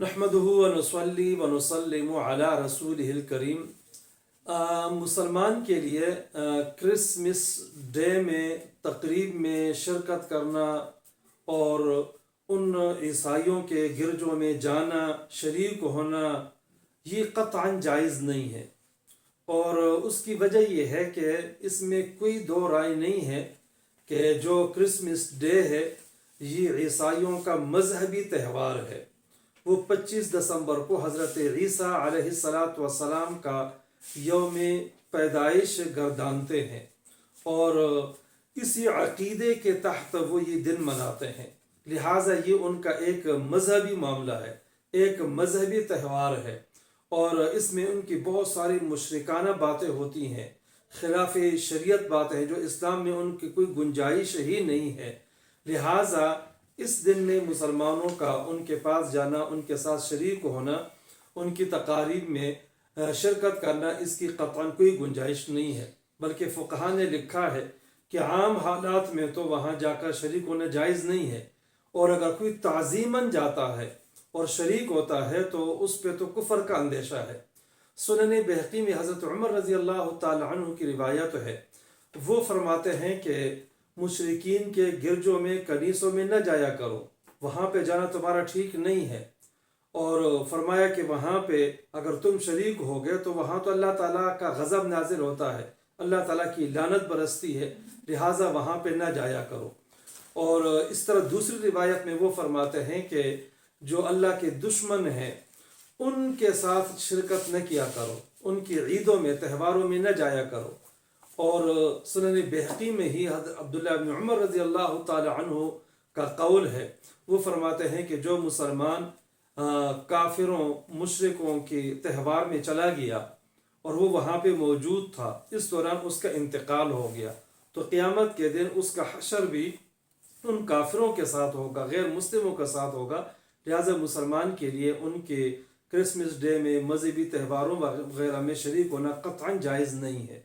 نحمدہ ونصلی ونسلم علی رسولہ الکریم۔ مسلمان کے لیے کرسمس ڈے میں تقریب میں شرکت کرنا اور ان عیسائیوں کے گرجوں میں جانا، شریک ہونا، یہ قطعاً جائز نہیں ہے۔ اور اس کی وجہ یہ ہے کہ اس میں کوئی دو رائے نہیں ہے کہ جو کرسمس ڈے ہے یہ عیسائیوں کا مذہبی تہوار ہے۔ وہ 25 دسمبر کو حضرت عیسیٰ علیہ السلام کا یوم پیدائش گردانتے ہیں اور اسی عقیدے کے تحت وہ یہ دن مناتے ہیں، لہٰذا یہ ان کا ایک مذہبی معاملہ ہے، ایک مذہبی تہوار ہے، اور اس میں ان کی بہت ساری مشرکانہ باتیں ہوتی ہیں، خلاف شریعت باتیں ہیں جو اسلام میں ان کی کوئی گنجائش ہی نہیں ہے۔ لہٰذا اس دن میں مسلمانوں کا ان کے پاس جانا، ان کے ساتھ شریک ہونا، ان کی تقاریب میں شرکت کرنا، اس کی قطعاً کوئی گنجائش نہیں ہے، بلکہ فقہاء نے لکھا ہے کہ عام حالات میں تو وہاں جا کر شریک ہونا جائز نہیں ہے، اور اگر کوئی تعظیماً جاتا ہے اور شریک ہوتا ہے تو اس پہ تو کفر کا اندیشہ ہے۔ سنن بہقی میں حضرت عمر رضی اللہ تعالی عنہ کی روایت ہے، وہ فرماتے ہیں کہ مشرکین کے گرجوں میں، کنیسوں میں نہ جایا کرو، وہاں پہ جانا تمہارا ٹھیک نہیں ہے، اور فرمایا کہ وہاں پہ اگر تم شریک ہو گئے تو وہاں تو اللہ تعالیٰ کا غضب نازل ہوتا ہے، اللہ تعالیٰ کی لعنت برستی ہے، لہٰذا وہاں پہ نہ جایا کرو۔ اور اس طرح دوسری روایت میں وہ فرماتے ہیں کہ جو اللہ کے دشمن ہیں ان کے ساتھ شرکت نہ کیا کرو، ان کی عیدوں میں، تہواروں میں نہ جایا کرو۔ اور سنن بہقی میں ہی حضرت عبداللہ بن عمر رضی اللہ تعالی عنہ کا قول ہے، وہ فرماتے ہیں کہ جو مسلمان کافروں، مشرکوں کے تہوار میں چلا گیا اور وہ وہاں پہ موجود تھا، اس دوران اس کا انتقال ہو گیا، تو قیامت کے دن اس کا حشر بھی ان کافروں کے ساتھ ہوگا، غیر مسلموں کے ساتھ ہوگا۔ لہٰذا مسلمان کے لیے ان کے کرسمس ڈے میں، مذہبی تہواروں وغیرہ میں شریک ہونا قطعاً جائز نہیں ہے۔